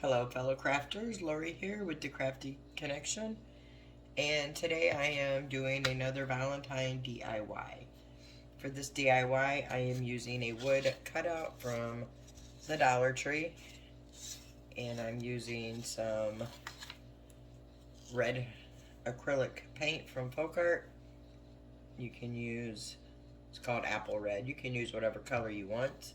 Hello fellow crafters, Lori here with the Crafty Connection, and today I am doing another Valentine DIY. For this DIY I am using a wood cutout from the Dollar Tree, and I'm using some red acrylic paint from Folk Art. You can use, it's called apple red, you can use whatever color you want.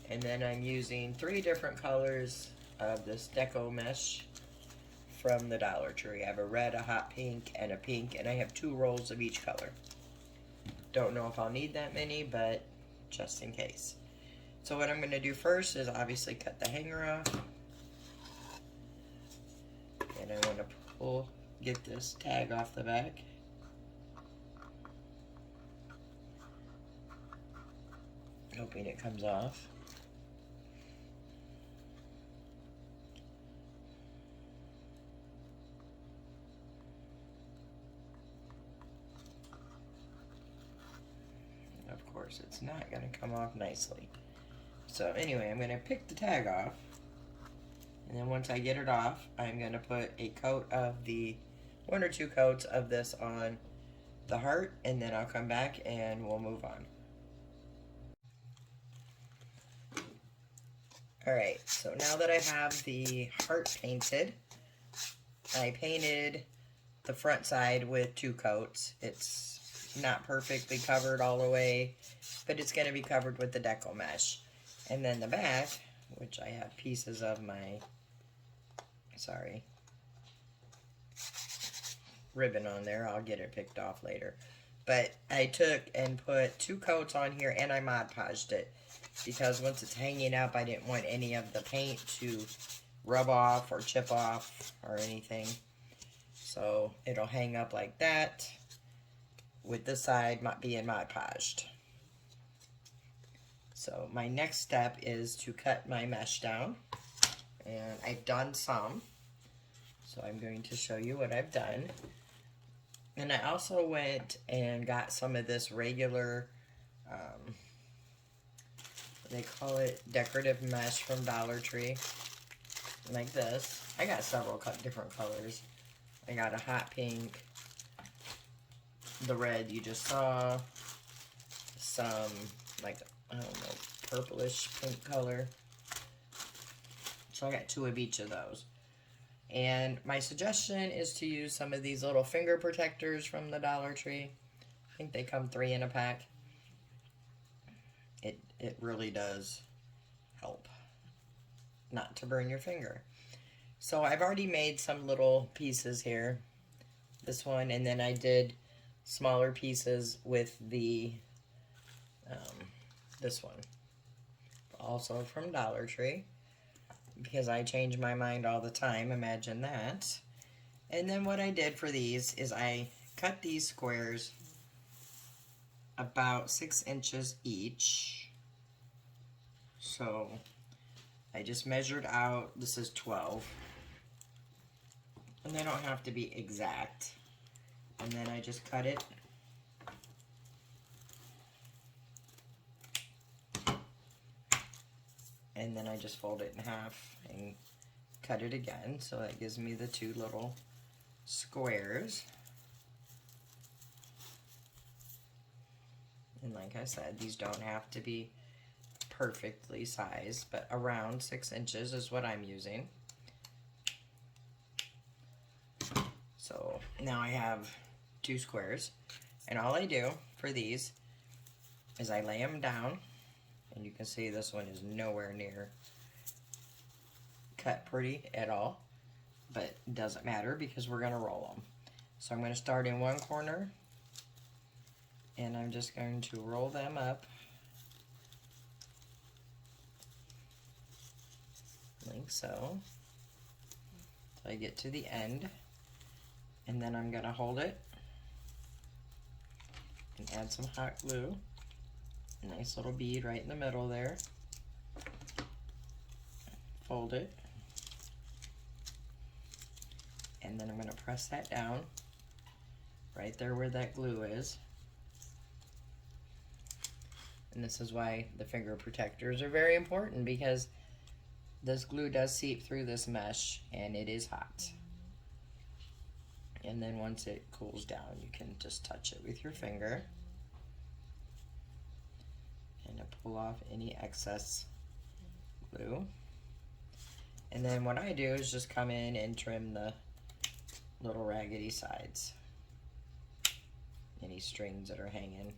And then I'm using 3 different colors of this Deco mesh from the Dollar Tree. I have a red, a hot pink, and a pink, and I have 2 rolls of each color. Don't know if I'll need that many, but just in case. So what I'm going to do first is obviously cut the hanger off. And I want to get this tag off the back. Hoping it comes off. Of course, it's not going to come off nicely. So anyway, I'm going to pick the tag off. And then once I get it off, I'm going to put a coat of the, 1 or 2 coats of this on the heart. And then I'll come back and we'll move on. Alright, so now that I have the heart painted, I painted the front side with 2 coats. It's not perfectly covered all the way, but it's going to be covered with the Deco mesh. And then the back, which I have pieces of my, ribbon on there. I'll get it picked off later. But I took and put 2 coats on here and I Mod Podged it. Because once it's hanging up, I didn't want any of the paint to rub off or chip off or anything. So it'll hang up like that, with this side being Mod Podged. So my next step is to cut my mesh down, and I've done some, so I'm going to show you what I've done. And I also went and got some of this regular, they call it decorative mesh from Dollar Tree, like this. I got several different colors. I got a hot pink, the red you just saw, some like, I don't know, purplish pink color. So I got 2 of each of those. And my suggestion is to use some of these little finger protectors from the Dollar Tree. I think they come 3 in a pack. It really does help not to burn your finger. So I've already made some little pieces here. This one, and then I did smaller pieces with the this one, also from Dollar Tree, because I change my mind all the time, imagine that. And then what I did for these is I cut these squares about 6 inches each. So I just measured out, this is 12, and they don't have to be exact. And then I just cut it. And then I just fold it in half and cut it again. So that gives me the 2 little squares. And like I said, these don't have to be perfectly sized, but around 6 inches is what I'm using. So now I have 2 squares, and all I do for these is I lay them down, and you can see this one is nowhere near cut pretty at all, but it doesn't matter because we're going to roll them. So I'm going to start in one corner, and I'm just going to roll them up like so, till I get to the end. And then I'm going to hold it and add some hot glue. A nice little bead right in the middle there. Fold it. And then I'm going to press that down right there where that glue is. And this is why the finger protectors are very important, because this glue does seep through this mesh and it is hot. And then once it cools down, you can just touch it with your finger and pull off any excess glue. And then what I do is just come in and trim the little raggedy sides, any strings that are hanging.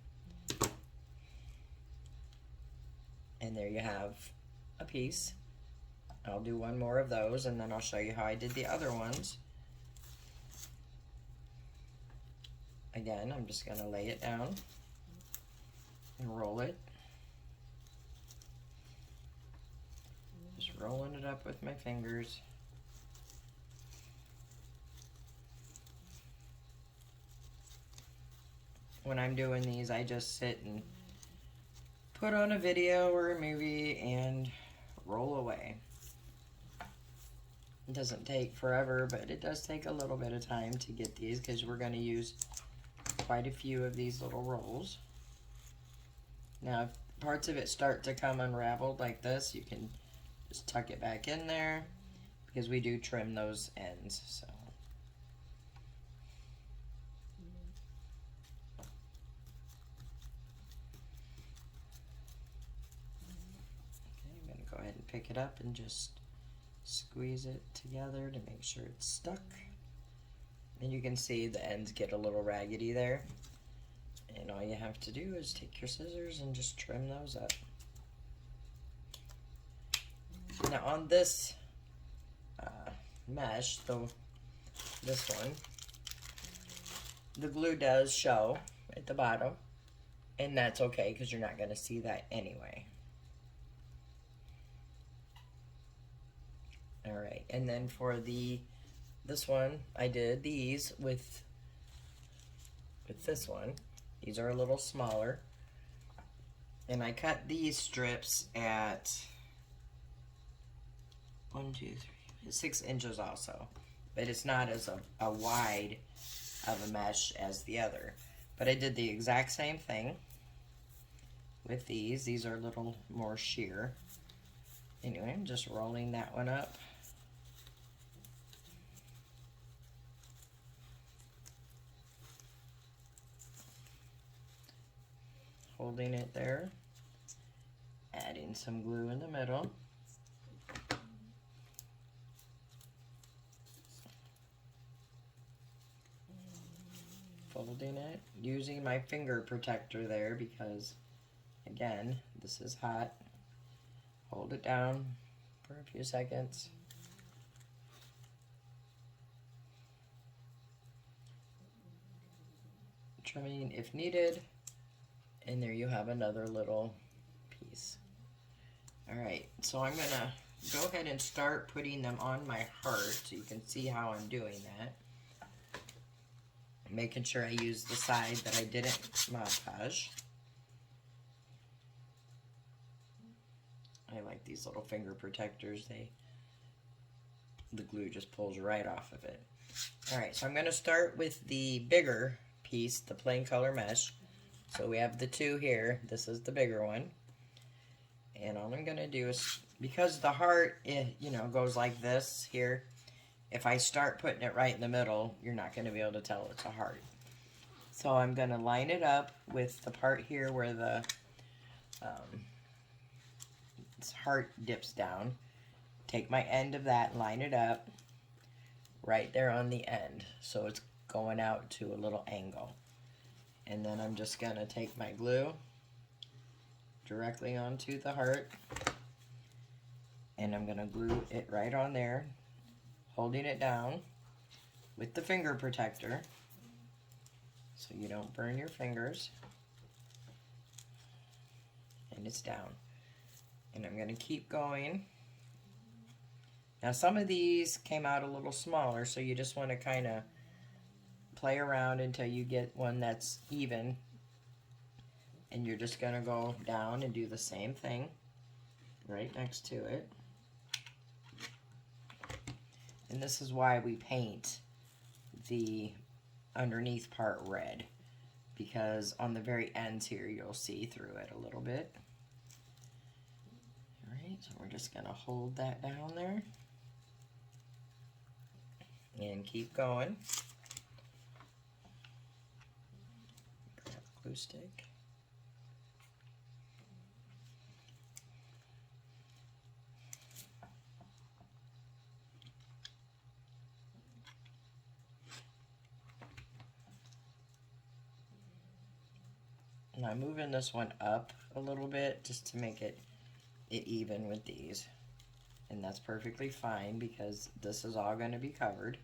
And there you have a piece. I'll do one more of those and then I'll show you how I did the other ones. Again, I'm just going to lay it down and roll it. Just rolling it up with my fingers. When I'm doing these, I just sit and put on a video or a movie and roll away. It doesn't take forever, but it does take a little bit of time to get these because we're going to use quite a few of these little rolls. Now, if parts of it start to come unraveled like this, you can just tuck it back in there because we do trim those ends. So. Go ahead and pick it up and just squeeze it together to make sure it's stuck. And you can see the ends get a little raggedy there. And all you have to do is take your scissors and just trim those up. Now on this mesh, this one, the glue does show at the bottom. And that's okay because you're not going to see that anyway. Alright, and then for this one, I did these with this one. These are a little smaller. And I cut these strips at 6 inches also. But it's not as a wide of a mesh as the other. But I did the exact same thing with these. These are a little more sheer. Anyway, I'm just rolling that one up. Holding it there, adding some glue in the middle. Folding it, using my finger protector there because, again, this is hot. Hold it down for a few seconds. Trimming if needed. And there you have another little piece. Alright, so I'm going to go ahead and start putting them on my heart so you can see how I'm doing that. Making sure I use the side that I didn't Mod Podge. I like these little finger protectors. The glue just pulls right off of it. Alright, so I'm going to start with the bigger piece, the plain color mesh. So we have the two here. This is the bigger one. And all I'm going to do is, because the heart, goes like this here, if I start putting it right in the middle, you're not going to be able to tell it's a heart. So I'm going to line it up with the part here where the this heart dips down. Take my end of that and line it up right there on the end. So it's going out to a little angle. And then I'm just going to take my glue directly onto the heart. And I'm going to glue it right on there, holding it down with the finger protector so you don't burn your fingers. And it's down. And I'm going to keep going. Now some of these came out a little smaller, so you just want to kind of play around until you get one that's even, and you're just going to go down and do the same thing right next to it. And this is why we paint the underneath part red, because on the very ends here you'll see through it a little bit. All right, So we're just going to hold that down there and keep going. Grab a glue stick. And I'm moving this one up a little bit just to make it even with these. And that's perfectly fine because this is all going to be covered.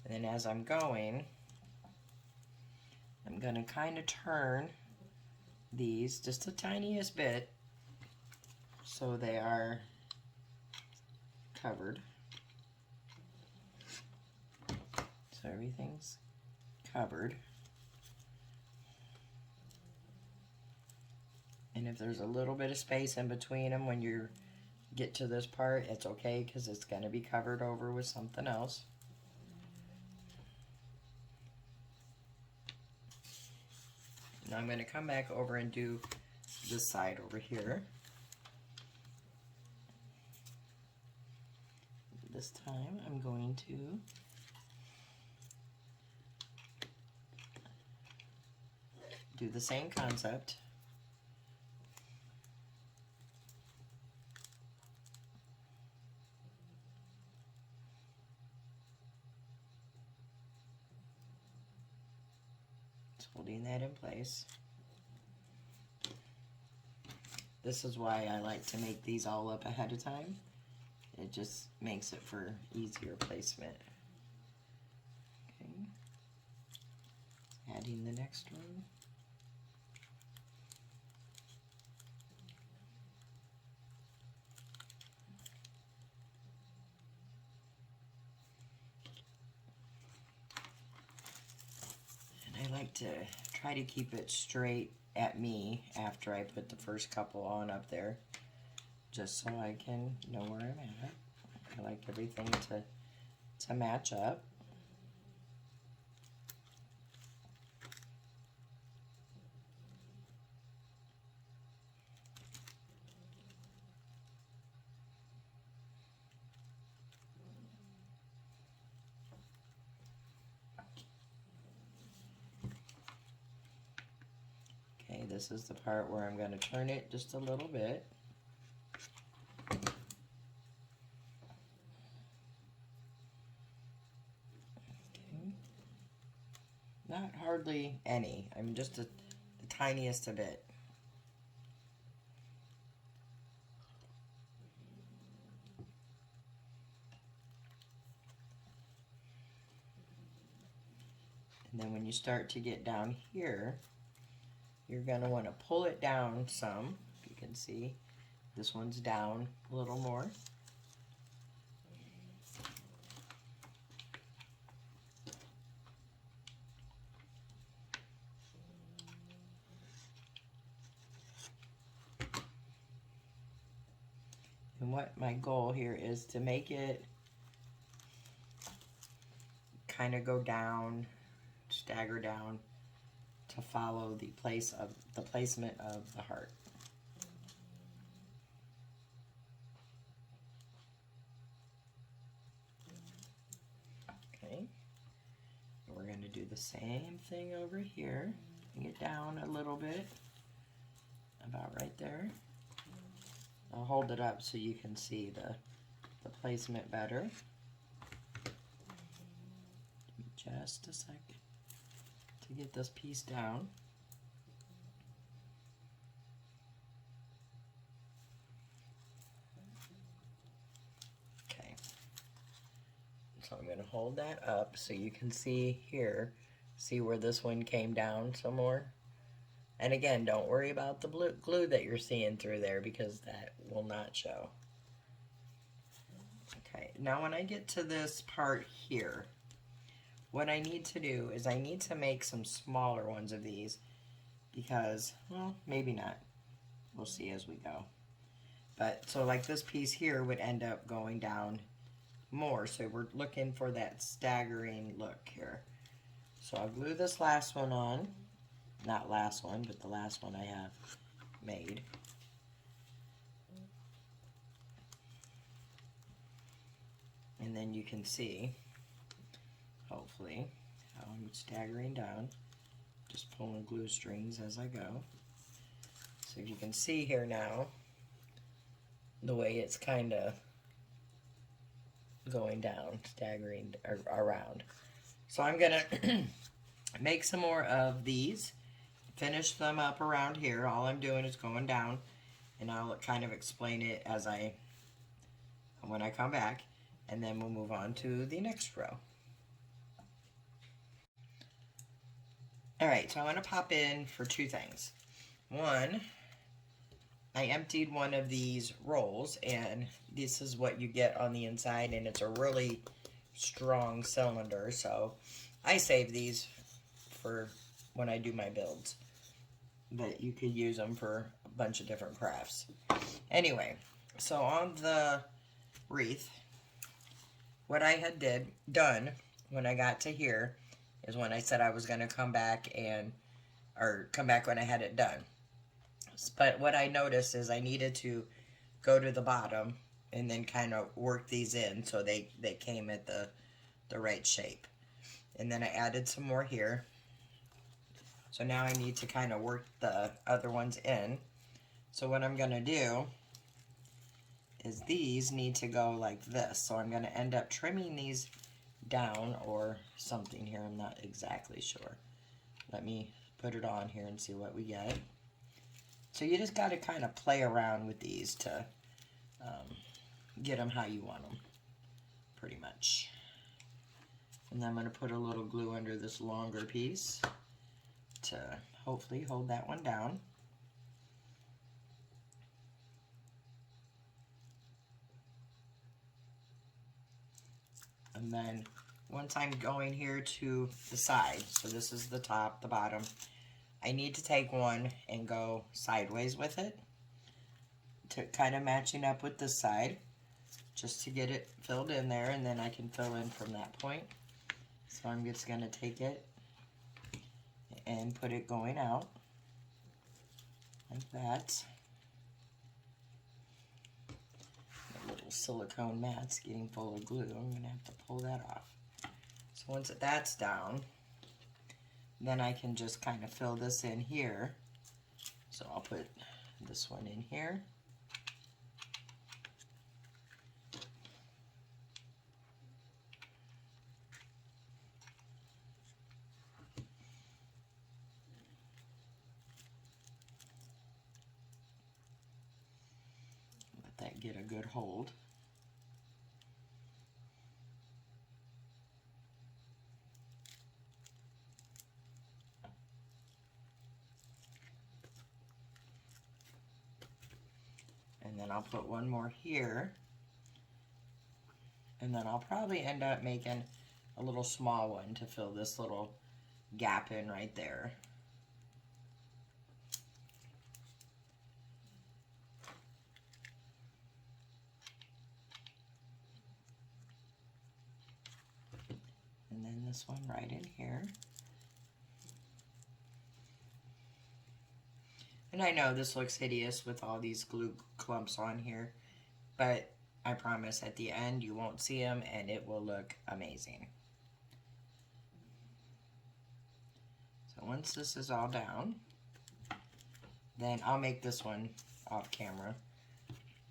And then as I'm going, I'm going to kind of turn these just the tiniest bit so they are covered. So everything's covered. And if there's a little bit of space in between them when you get to this part, it's okay because it's going to be covered over with something else. Now I'm going to come back over and do this side over here. This time I'm going to do the same concept. Just holding that in place. This is why I like to make these all up ahead of time. It just makes it for easier placement. Okay. Adding the next one. And I like to try to keep it straight at me after I put the first couple on up there, just so I can know where I'm at. I like everything to match up. Okay, this is the part where I'm going to turn it just a little bit. Not hardly any. I mean, just the tiniest a bit. And then when you start to get down here, you're going to want to pull it down some. You can see this one's down a little more. And what my goal here is to make it kind of go down, stagger down to follow the placement of the heart. Okay. And we're going to do the same thing over here. Bring it down a little bit, about right there. I'll hold it up so you can see the placement better. Give me just a second to get this piece down. Okay. So I'm going to hold that up so you can see here, see where this one came down some more. And again, don't worry about the glue that you're seeing through there because that will not show. Okay, now when I get to this part here, what I need to do is I need to make some smaller ones of these because, well, maybe not. We'll see as we go. But, so like this piece here would end up going down more. So we're looking for that staggering look here. So I'll glue this last one on. not last one, but the last one I have made. And then you can see, hopefully, how I'm staggering down, just pulling glue strings as I go. So you can see here now, the way it's kind of going down, staggering around. So I'm gonna make some more of these, finish them up around here. All I'm doing is going down, and I'll kind of explain it when I come back, and then we'll move on to the next row. Alright, so I want to pop in for two things. One, I emptied one of these rolls, and this is what you get on the inside, and it's a really strong cylinder, so I save these for when I do my builds, but you could use them for a bunch of different crafts. Anyway, so on the wreath, what I had done when I got to here is when I said I was going to come back when I had it done. But what I noticed is I needed to go to the bottom and then kind of work these in so they came at the right shape. And then I added some more here. So now I need to kind of work the other ones in. So what I'm going to do is these need to go like this. So I'm going to end up trimming these down or something here. I'm not exactly sure. Let me put it on here and see what we get. So you just got to kind of play around with these to get them how you want them, pretty much. And then I'm going to put a little glue under this longer piece to hopefully hold that one down. And then once I'm going here to the side, so this is the top, the bottom, I need to take one and go sideways with it to kind of matching up with this side, just to get it filled in there, and then I can fill in from that point. So I'm just going to take it and put it going out like that. The little silicone mat's getting full of glue. I'm going to have to pull that off. So once that's down, then I can just kind of fill this in here. So I'll put this one in here. Let that get a good hold. And then I'll put one more here. And then I'll probably end up making a little small one to fill this little gap in right there. And then this one right in here. And I know this looks hideous with all these glue clumps on here, but I promise at the end you won't see them and it will look amazing. So once this is all down, then I'll make this one off camera.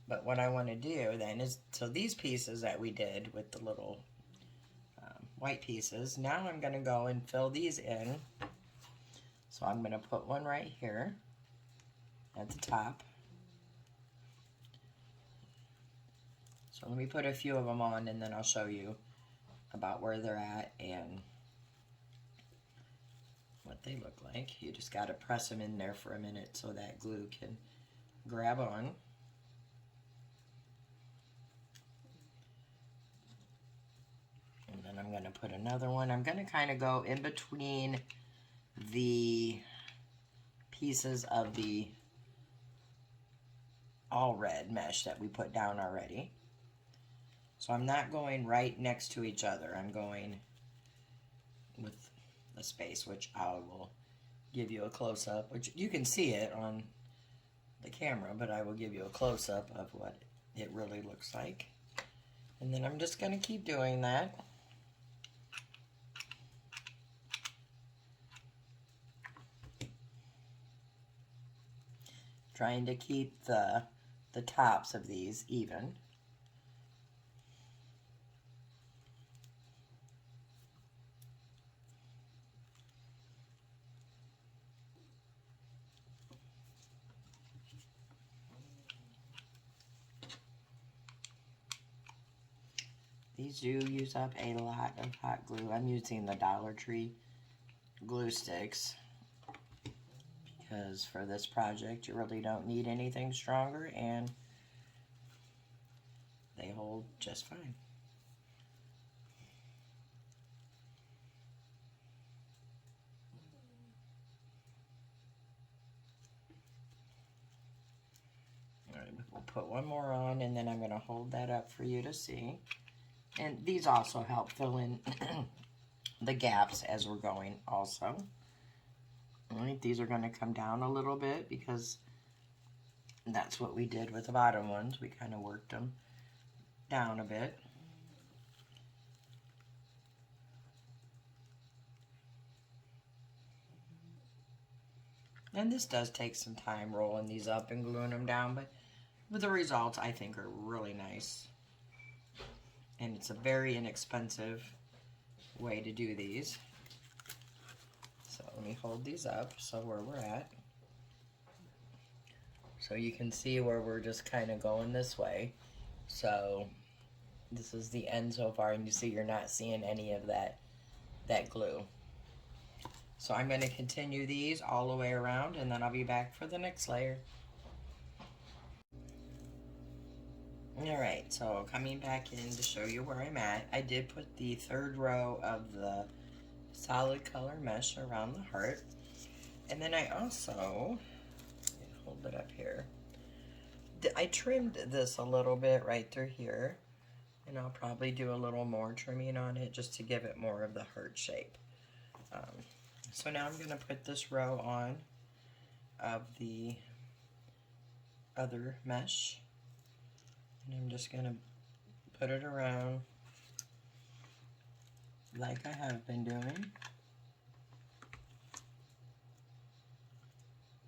But what I want to do then is, so these pieces that we did with the little white pieces, now I'm going to go and fill these in. So I'm going to put one right here at the top. So let me put a few of them on and then I'll show you about where they're at and what they look like. You just got to press them in there for a minute so that glue can grab on. And then I'm going to put another one. I'm going to kind of go in between the pieces of the all red mesh that we put down already. So I'm not going right next to each other. I'm going with the space, which I will give you a close-up, which you can see it on the camera, but I will give you a close-up of what it really looks like. And then I'm just going to keep doing that. Trying to keep the tops of these even. These do use up a lot of hot glue. I'm using the Dollar Tree glue sticks because for this project you really don't need anything stronger and they hold just fine. Alright, we'll put one more on and then I'm going to hold that up for you to see. And these also help fill in the gaps as we're going also. Alright, these are going to come down a little bit because that's what we did with the bottom ones. We kind of worked them down a bit. And this does take some time rolling these up and gluing them down, but the results I think are really nice. And it's a very inexpensive way to do these. So let me hold these up so where we're at. So you can see where we're just kind of going this way. So this is the end so far, and you see you're not seeing any of that glue. So I'm going to continue these all the way around and then I'll be back for the next layer. Alright, so coming back in to show you where I'm at, I did put the third row of the solid color mesh around the heart. And then I also, hold it up here, I trimmed this a little bit right through here. And I'll probably do a little more trimming on it just to give it more of the heart shape. So now I'm going to put this row on of the other mesh. And I'm just going to put it around like I have been doing.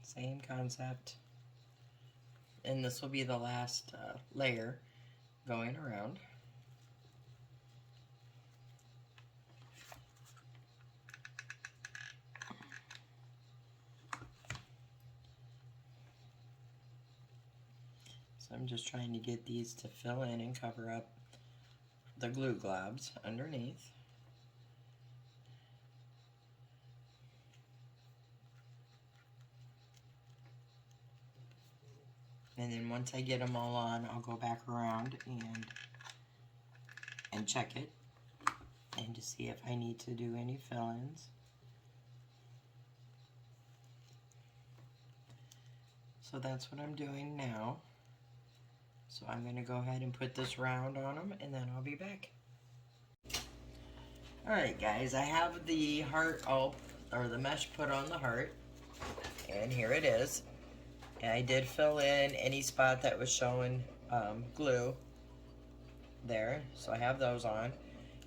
Same concept. And this will be the last layer going around. So I'm just trying to get these to fill in and cover up the glue globs underneath. And then once I get them all on, I'll go back around and check it and to see if I need to do any fill-ins. So that's what I'm doing now. So I'm going to go ahead and put this round on them and then I'll be back. Alright guys, I have the heart all, or the mesh put on the heart, and here it is. And I did fill in any spot that was showing glue there, so I have those on.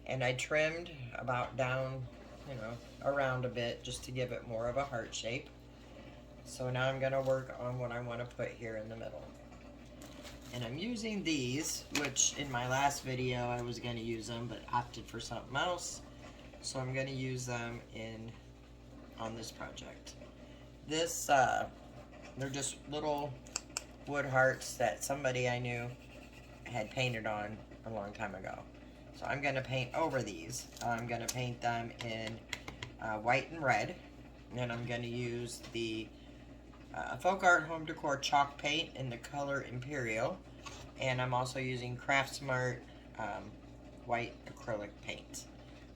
And I trimmed about down, around a bit just to give it more of a heart shape. So now I'm going to work on what I want to put here in the middle. And I'm using these, which in my last video I was going to use them, but opted for something else. So I'm going to use them on this project. This, they're just little wood hearts that somebody I knew had painted on a long time ago. So I'm going to paint over these. I'm going to paint them in white and red. And I'm going to use the Folk Art Home Decor chalk paint in the color Imperial, and I'm also using Craft Smart white acrylic paint.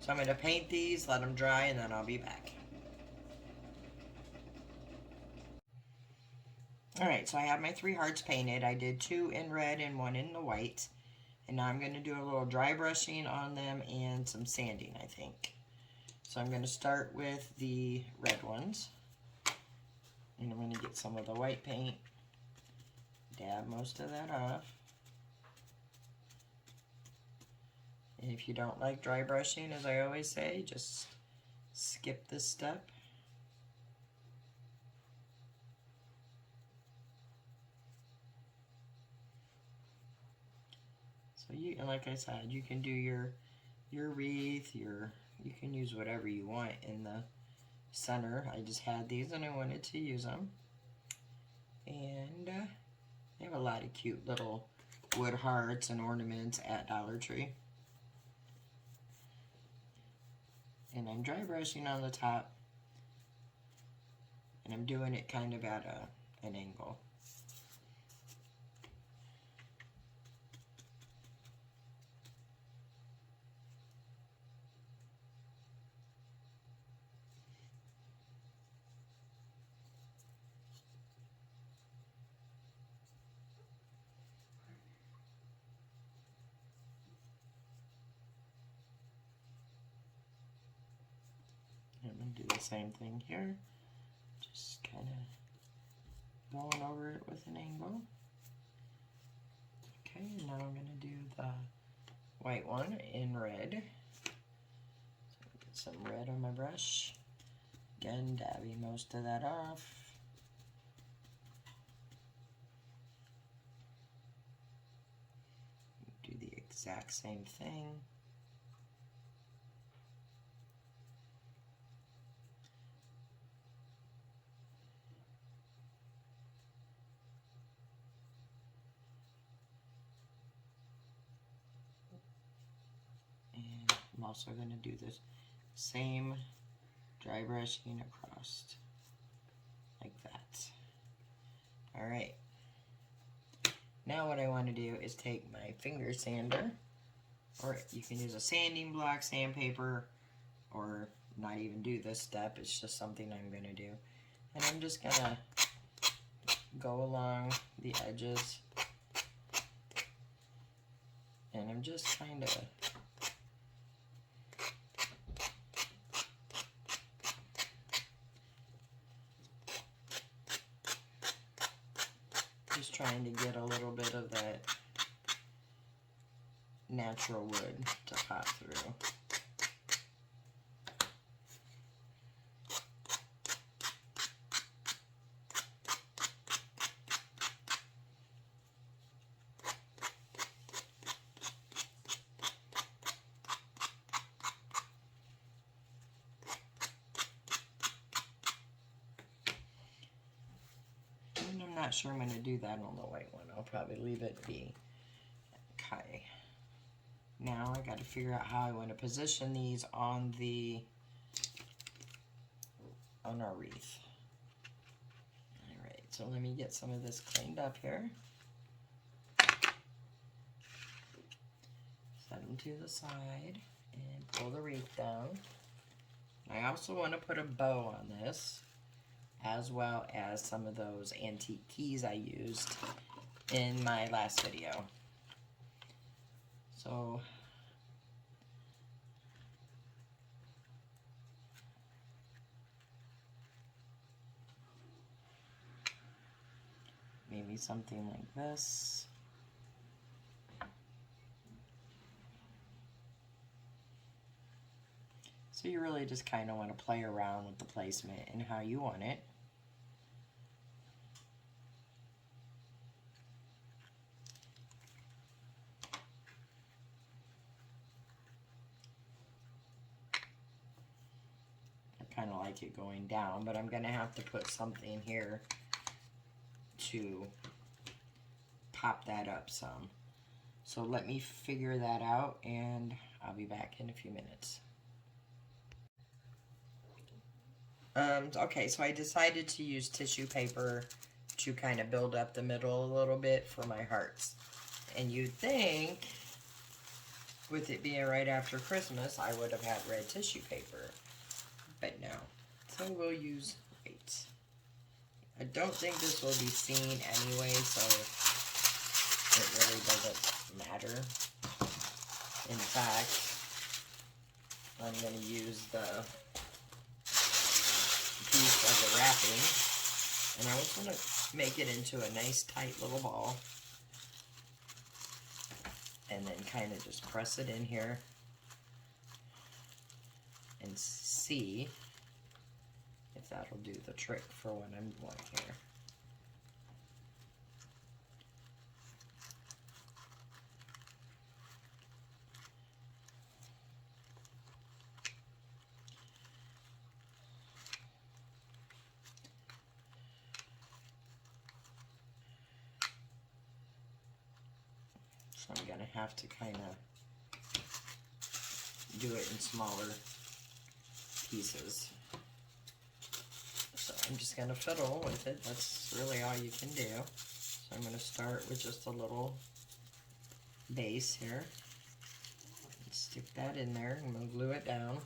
So I'm going to paint these, let them dry, and then I'll be back. Alright, so I have my 3 hearts painted. I did 2 in red and 1 in the white. And now I'm going to do a little dry brushing on them and some sanding, I think. So I'm going to start with the red ones. And I'm going to get some of the white paint, dab most of that off. And if you don't like dry brushing, as I always say, just skip this step. So you, and like I said, you can do your wreath, you can use whatever you want in the center. I just had these and I wanted to use them. And they have a lot of cute little wood hearts and ornaments at Dollar Tree. And I'm dry brushing on the top, and I'm doing it kind of at an angle. I'm going to do the same thing here, just kind of going over it with an angle. Okay, and now I'm going to do the white one in red. So get some red on my brush. Again, dabbing most of that off. Do the exact same thing. I'm also going to do this same dry brushing across like that. Alright. Now what I want to do is take my finger sander, or you can use a sanding block, sandpaper, or not even do this step. It's just something I'm going to do. And I'm just going to go along the edges. And I'm just kind of trying to get a little bit of that natural wood to pop through. Not sure I'm going to do that on the white one. I'll probably leave it be. Okay. Now I got to figure out how I want to position these on our wreath. Alright, so let me get some of this cleaned up here. Set them to the side and pull the wreath down. I also want to put a bow on this, as well as some of those antique keys I used in my last video. So maybe something like this. So you really just kind of want to play around with the placement and how you want it. Kind of like it going down, but I'm gonna have to put something here to pop that up some. So let me figure that out and I'll be back in a few minutes. Okay, so I decided to use tissue paper to kind of build up the middle a little bit for my hearts. And you'd think, with it being right after Christmas, I would have had red tissue paper. But no. So we'll use white. I don't think this will be seen anyway, so it really doesn't matter. In fact, I'm going to use the piece of the wrapping And I just want to make it into a nice tight little ball. And then kind of just press it in here and see if that'll do the trick for what I'm doing here. So I'm going to have to kind of do it in smaller pieces. So I'm just going to fiddle with it. That's really all you can do. So I'm going to start with just a little base here. Stick that in there. I'm going to glue it down.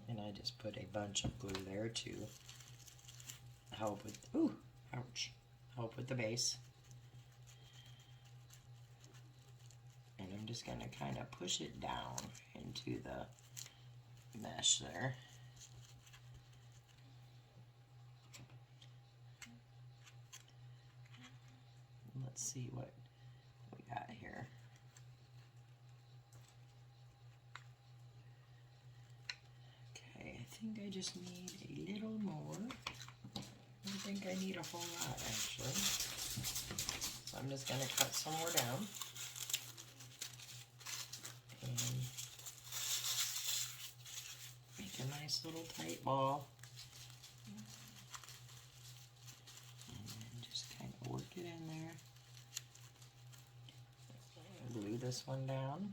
And I just put a bunch of glue there to help with, ooh, ouch, help with the base. And I'm just going to kind of push it down into the mesh there. Let's see what we got here. Okay, I think I just need a little more. I don't think I need a whole lot, actually. So I'm just going to cut some more down. And make a nice little tight ball. And then just kind of work it in there. Glue this one down.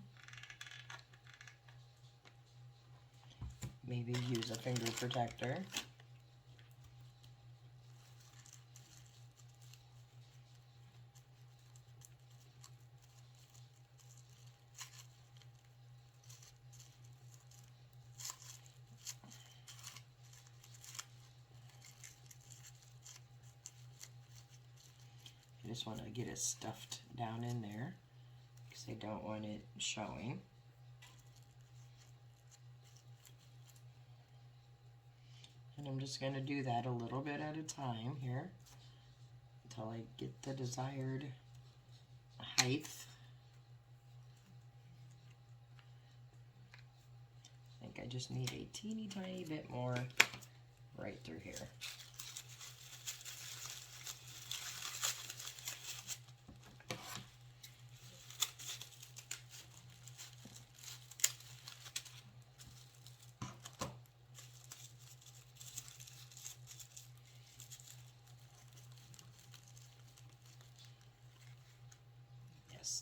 Maybe use a finger protector. I just want to get it stuffed down in there because I don't want it showing. And I'm just going to do that a little bit at a time here until I get the desired height. I think I just need a teeny tiny bit more right through here.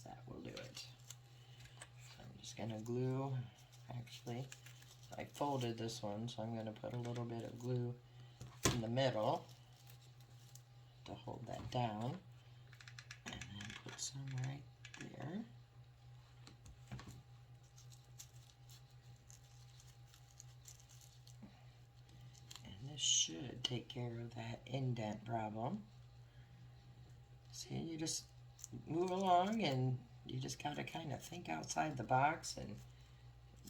That will do it. So I'm just going to glue, actually, I folded this one, so I'm going to put a little bit of glue in the middle to hold that down, and then put some right there. And this should take care of that indent problem. See, you just move along, and you just got to kind of think outside the box and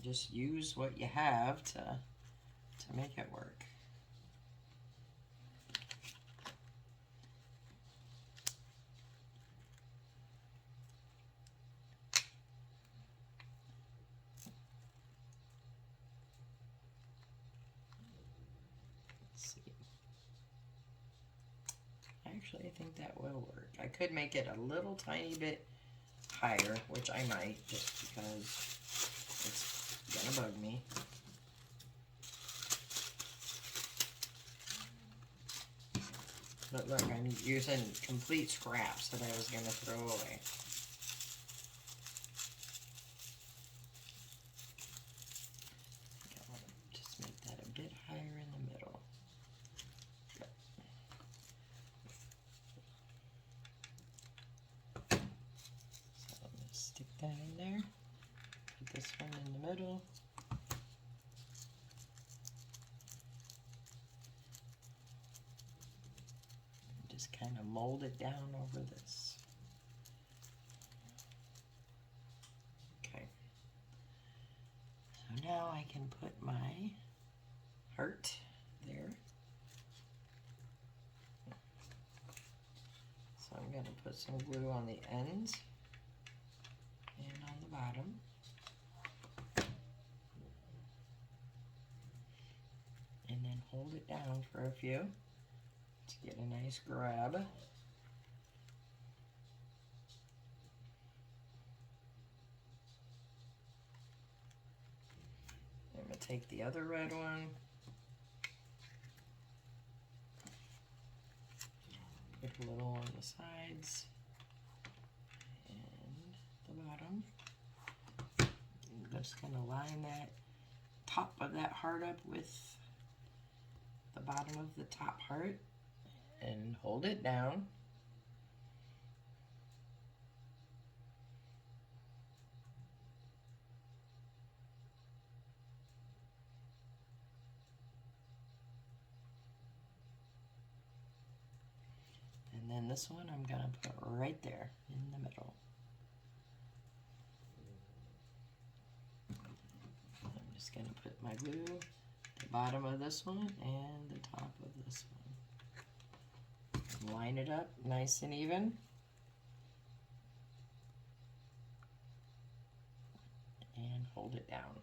just use what you have to make it work. Let's see. Actually, I think that will work. I could make it a little tiny bit higher, which I might, just because it's gonna bug me. But look, I'm using complete scraps that I was gonna throw away. I want to just make that a bit higher in the middle. Stick that in there, put this one in the middle, and just kind of mold it down over this. Okay, so now I can put my heart there. So I'm going to put some glue on the ends and on the bottom. And then hold it down for a few to get a nice grab. I'm going to take the other red one, put a little on the sides and the bottom. I'm just going to line that top of that heart up with the bottom of the top heart and hold it down. And then this one I'm going to put right there in the middle. I'm just going to put my glue at the bottom of this one and the top of this one. Line it up nice and even. And hold it down.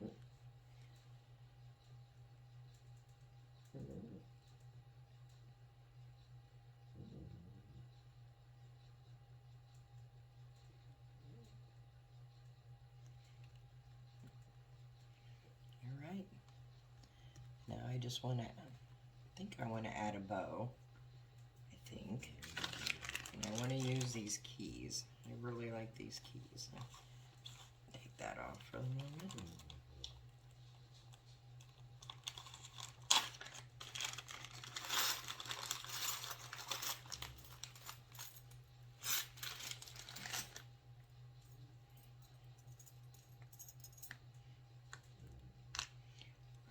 Alright. Now I just want to, I think I want to add a bow. I think. And I want to use these keys. I really like these keys. So take that off for the moment.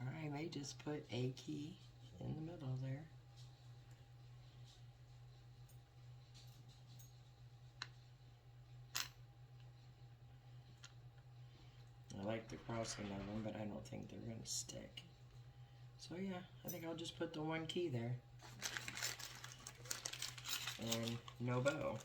I may just put a key in the middle there. I like the crossing of them, but I don't think they're going to stick. So yeah, I think I'll just put the one key there. And no bow.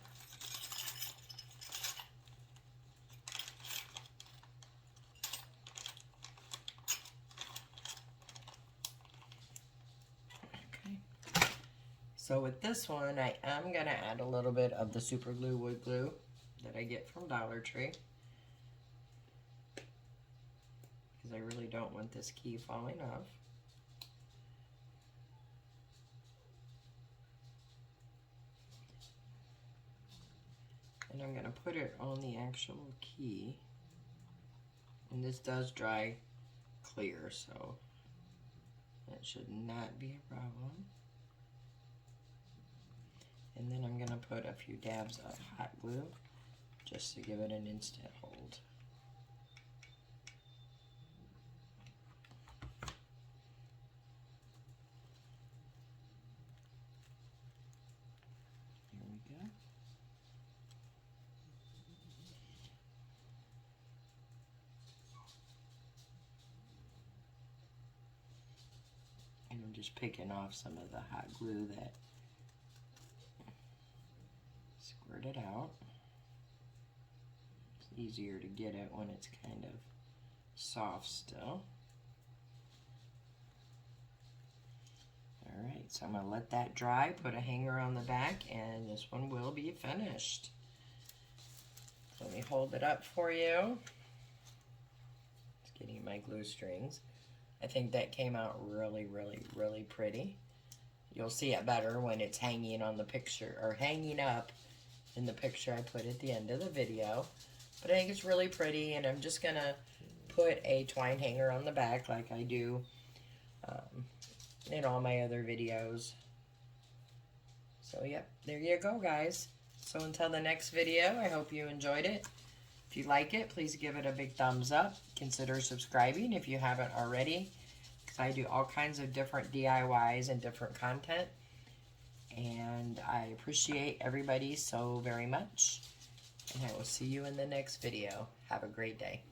Okay. So with this one, I am going to add a little bit of the super glue wood glue that I get from Dollar Tree. Because I really don't want this key falling off. And I'm going to put it on the actual key. And this does dry clear, so that should not be a problem. And then I'm going to put a few dabs of hot glue just to give it an instant hold. Here we go. And I'm just picking off some of the hot glue that squirted out. It's easier to get it when it's kind of soft still. Alright, so I'm going to let that dry, put a hanger on the back, and this one will be finished. Let me hold it up for you. Just getting my glue strings. I think that came out really, really, really pretty. You'll see it better when it's hanging on the picture, or hanging up in the picture I put at the end of the video. But I think it's really pretty, and I'm just going to put a twine hanger on the back like I do in all my other videos. So yep, there you go, guys. So until the next video, I hope you enjoyed it. If you like it, please give it a big thumbs up. Consider subscribing if you haven't already, because I do all kinds of different DIYs and different content. And I appreciate everybody so very much. And I will see you in the next video. Have a great day.